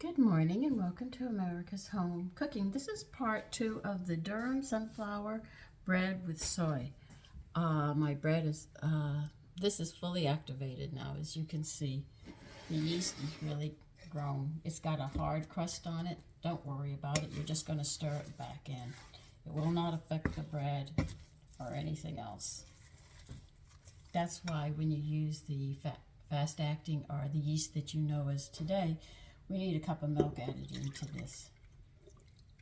Good morning and welcome to America's Home Cooking. This is part 2 of the Durum Sunflower Bread with soy. My bread is, this is fully activated now. As you can see, the yeast is really grown. It's got a hard crust on it. Don't worry about it. You're just going to stir it back in. It will not affect the bread or anything else. That's why when you use the fast-acting or the yeast that you know as today, we need a cup of milk added into this.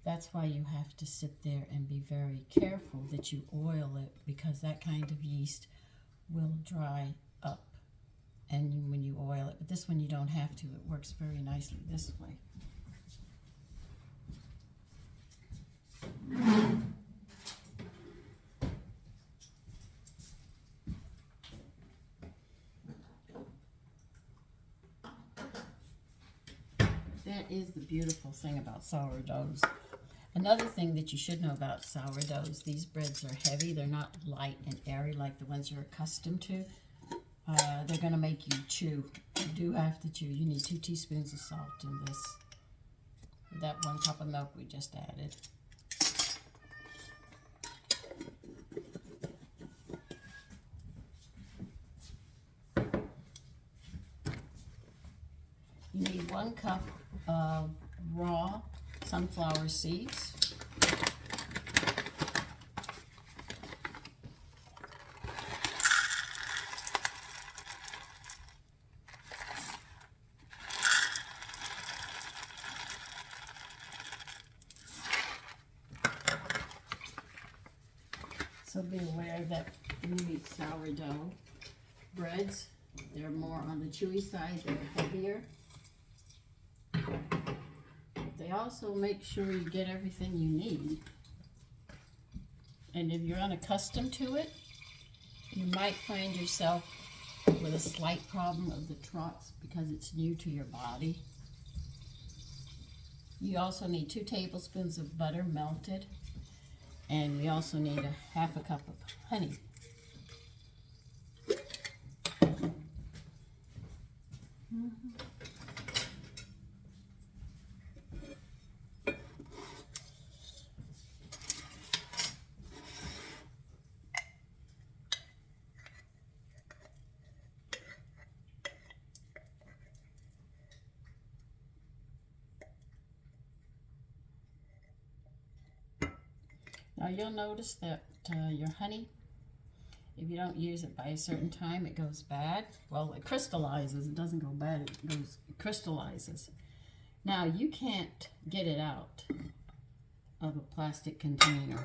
That's why you have to sit there and be very careful that you oil it, because that kind of yeast will dry up and when you oil it. But this one you don't have to. It works very nicely this way. That is the beautiful thing about sourdoughs. Another thing that you should know about sourdoughs, these breads are heavy. They're not light and airy like the ones you're accustomed to. They're going to make you chew. You do have to chew. You need 2 teaspoons of salt in this. That 1 cup of milk we just added. You need 1 cup of raw sunflower seeds. So be aware that when you eat sourdough breads, they're more on the chewy side, they're heavier. They also make sure you get everything you need. And if you're unaccustomed to it, you might find yourself with a slight problem of the trots because it's new to your body. You also need 2 tablespoons of butter melted, and we also need a half a cup of honey. Now you'll notice that your honey, if you don't use it by a certain time, it goes bad. Well, it crystallizes. It doesn't go bad. It crystallizes. Now you can't get it out of a plastic container,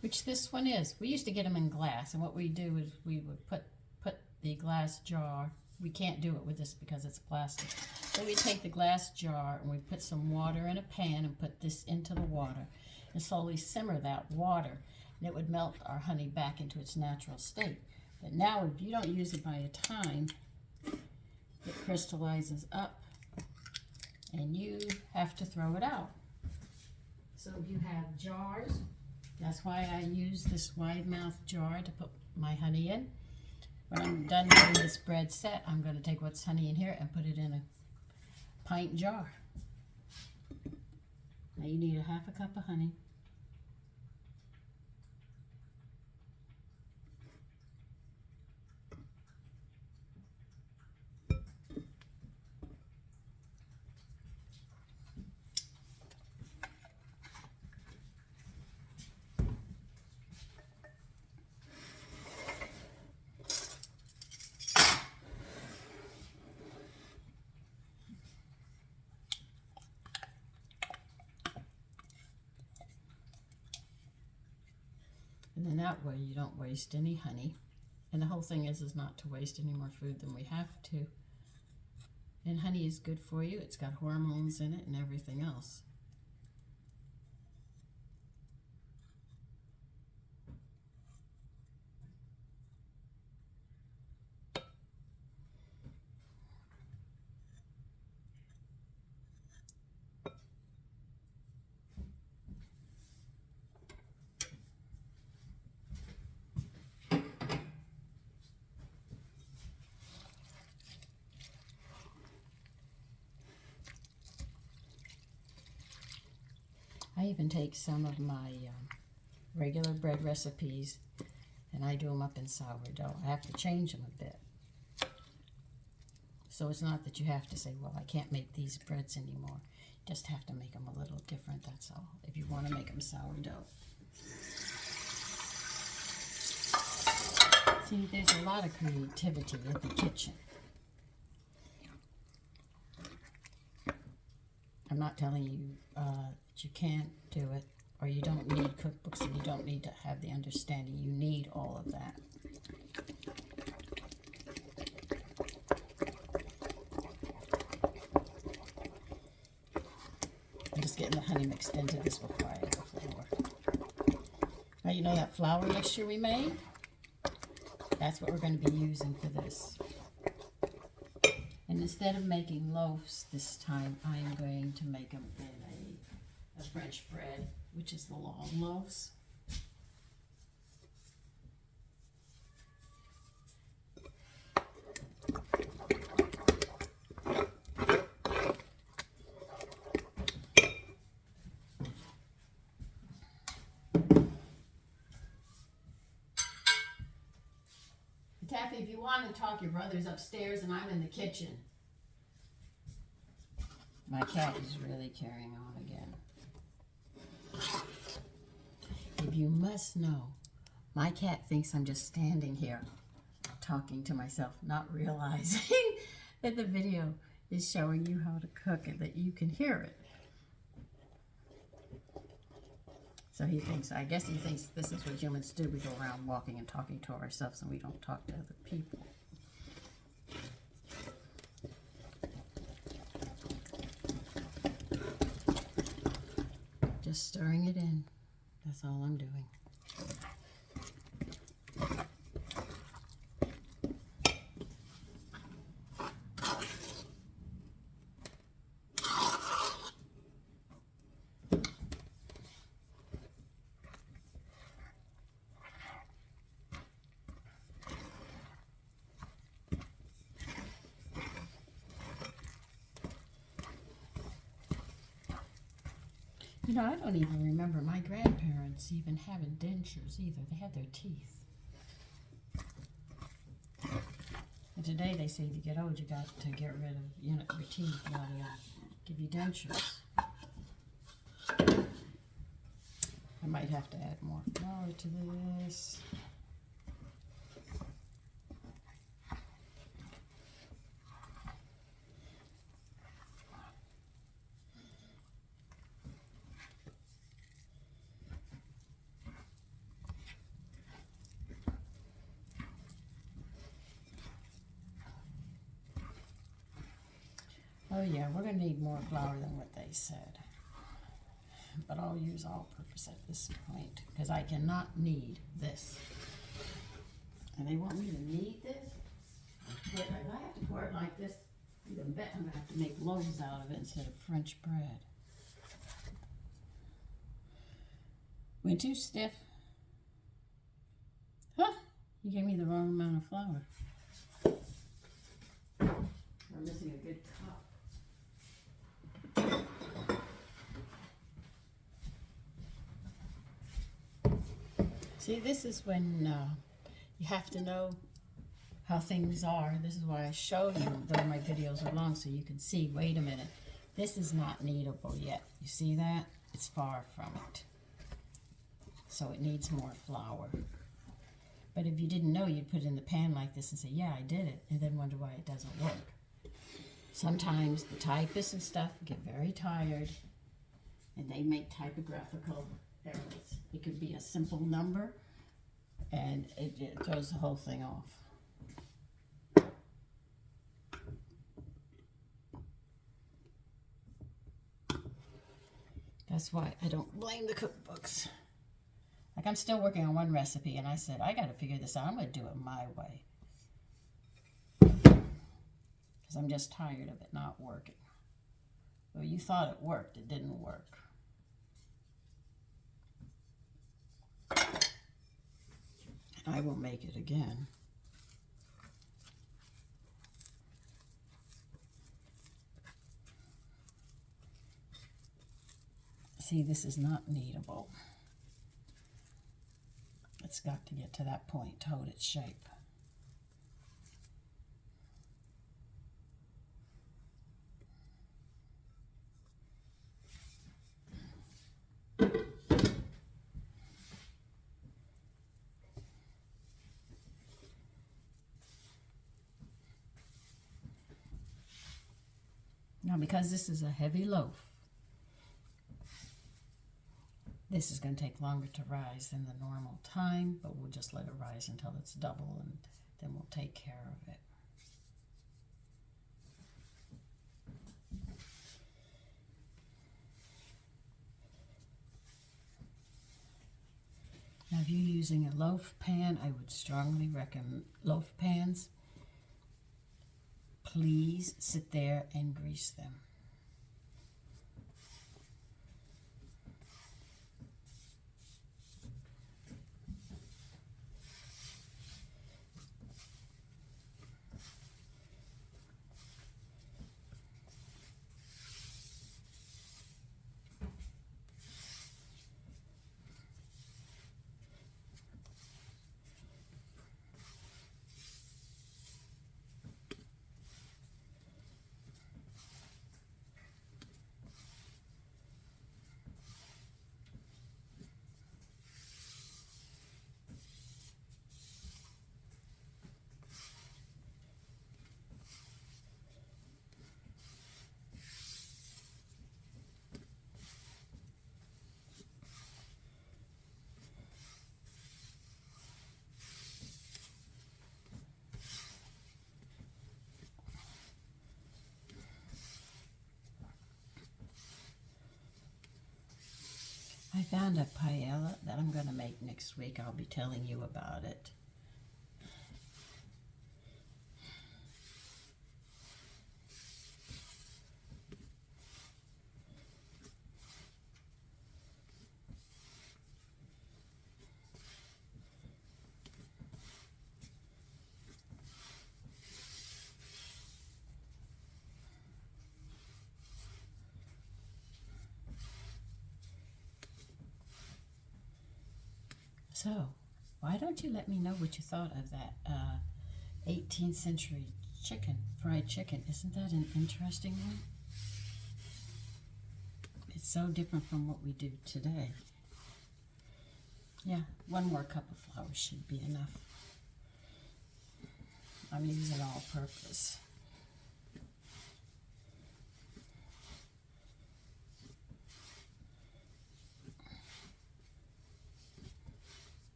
which this one is. We used to get them in glass, and what we do is we would put the glass jar. We can't do it with this because it's plastic. So we take the glass jar and we put some water in a pan and put this into the water and slowly simmer that water, and it would melt our honey back into its natural state. But now if you don't use it by a time, it crystallizes up and you have to throw it out. So if you have jars, that's why I use this wide mouth jar to put my honey in. When I'm done getting this bread set, I'm going to take what's honey in here and put it in a pint jar. Now you need a half a cup of honey. And then that way you don't waste any honey. And the whole thing is not to waste any more food than we have to. And honey is good for you. It's got hormones in it and everything else. I even take some of my regular bread recipes and I do them up in sourdough. I have to change them a bit. So it's not that you have to say, well, I can't make these breads anymore. You just have to make them a little different, that's all, if you want to make them sourdough. See, there's a lot of creativity in the kitchen. I'm not telling you that you can't do it, or you don't need cookbooks, and you don't need to have the understanding. You need all of that. I'm just getting the honey mixed into this before I add the flour. Now you know that flour mixture we made? That's what we're going to be using for this. And instead of making loaves this time, I am going to make them in a French bread, which is the long loaves. Taffy, if you want to talk, your brother's upstairs and I'm in the kitchen. My cat is really carrying on again. If you must know, my cat thinks I'm just standing here talking to myself, not realizing that the video is showing you how to cook and that you can hear it. So he thinks, I guess he thinks this is what humans do. We go around walking and talking to ourselves and we don't talk to other people. Just stirring it in. That's all I'm doing. You know, I don't even remember my grandparents even having dentures either. They had their teeth. And today they say to get old, you got to get rid of, you know, your teeth. Now they give you dentures. I might have to add more flour to this. Oh yeah, we're going to need more flour than what they said. But I'll use all-purpose at this point, because I cannot knead this. And they want me to knead this? But if I have to pour it like this, you can bet I'm going to have to make loaves out of it instead of French bread. Went too stiff. Huh? You gave me the wrong amount of flour. I'm missing a good cup. See, this is when you have to know how things are. This is why I show you, though my videos are long, so you can see, wait a minute, this is not kneadable yet. You see that? It's far from it. So it needs more flour. But if you didn't know, you'd put it in the pan like this and say, yeah, I did it, and then wonder why it doesn't work. Sometimes the typists and stuff get very tired and they make typographical errors. It could be a simple number and it throws the whole thing off. That's why I don't blame the cookbooks. Like, I'm still working on one recipe and I said, I got to figure this out. I'm going to do it my way. Because I'm just tired of it not working. Well, you thought it worked. It didn't work. I will make it again. see, this is not kneadable. It's got to get to that point to hold its shape. Now, because this is a heavy loaf, this is going to take longer to rise than the normal time, but we'll just let it rise until it's double, and then we'll take care of it. Now, if you're using a loaf pan, I would strongly recommend loaf pans. Please sit there and grease them. I found a paella that I'm going to make next week. I'll be telling you about it. So, why don't you let me know what you thought of that 18th century chicken, fried chicken? Isn't that an interesting one? It's so different from what we do today. Yeah, 1 more cup of flour should be enough. I'm using all purpose.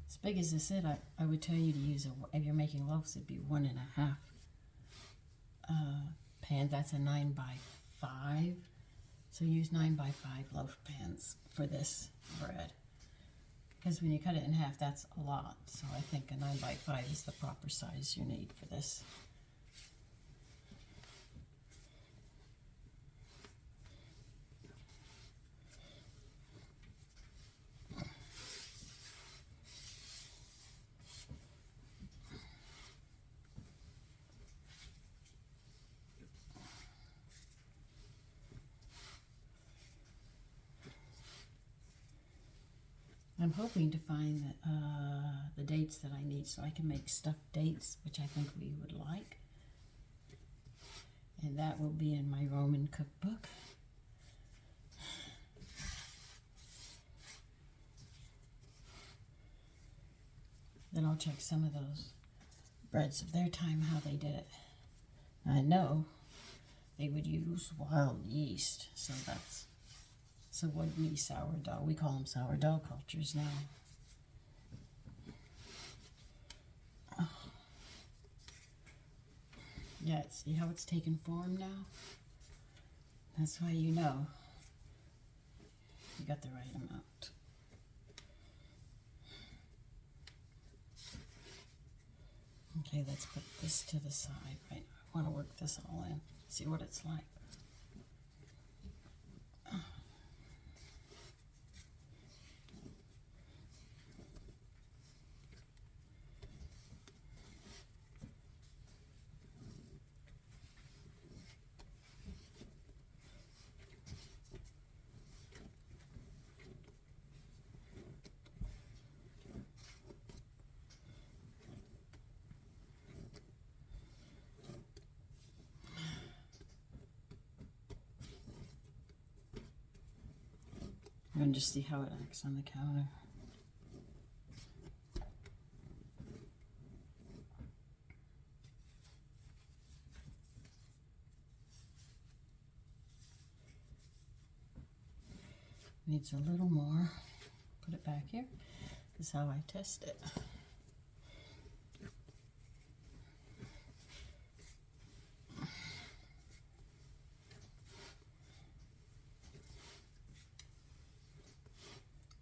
As big as this is, I would tell you to use if you're making loaves, it'd be 1.5 pan. That's a 9x5. So use 9x5 loaf pans for this bread. Because when you cut it in half, that's a lot. So I think a 9x5 is the proper size you need for this. I'm hoping to find the dates that I need so I can make stuffed dates, which I think we would like. And that will be in my Roman cookbook. Then I'll check some of those breads of their time, how they did it. I know they would use wild yeast, so would be sourdough. We call them sourdough cultures now. Oh. Yeah, see how it's taken form now? That's why you know you got the right amount. Okay, let's put this to the side right now. I want to work this all in, see what it's like. and just see how it acts on the counter. Needs a little more. Put it back here. This is how I test it.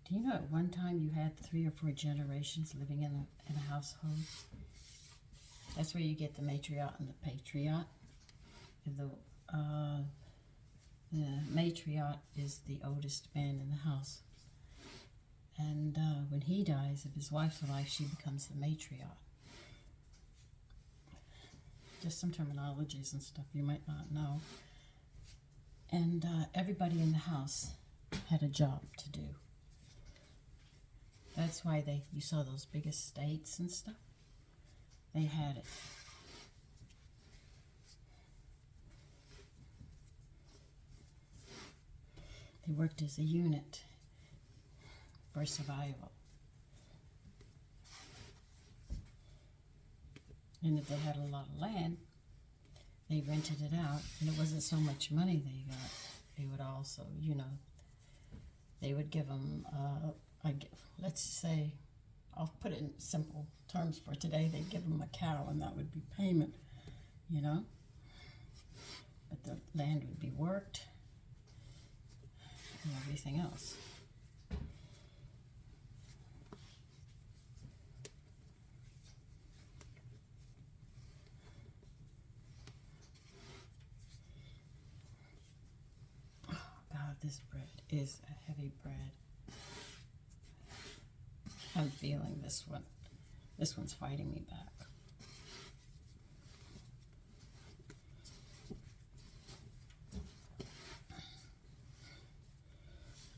Do you know at one time you had 3 or 4 generations living in a household? That's where you get the matriarch and the patriarch. The matriarch is the oldest man in the house. And when he dies, if his wife's alive, she becomes the matriarch. Just some terminologies and stuff you might not know. And everybody in the house had a job to do. That's why you saw those big estates and stuff. They had it. They worked as a unit for survival. And if they had a lot of land, they rented it out, and it wasn't so much money they got. They would also, they would give them, let's say, I'll put it in simple terms for today, they'd give them a cow, and that would be payment, But the land would be worked and everything else. Oh God, this bread is a heavy bread. I'm feeling this one. This one's fighting me back.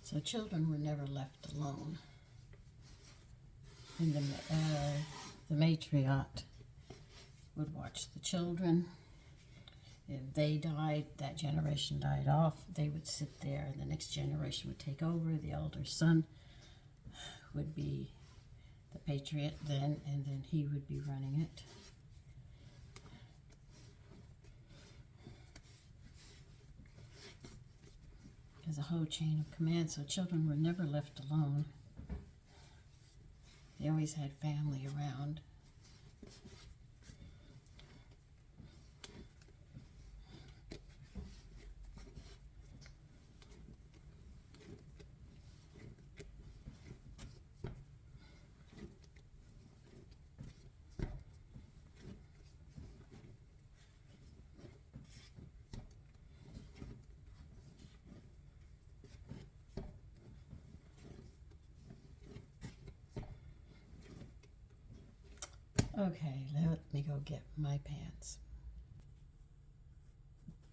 So children were never left alone. And the matriarch would watch the children. If they died, that generation died off, they would sit there, and the next generation would take over. The elder son would be the patriot then, and then he would be running it. There's a whole chain of command, so children were never left alone. They always had family around. Okay, let me go get my pants.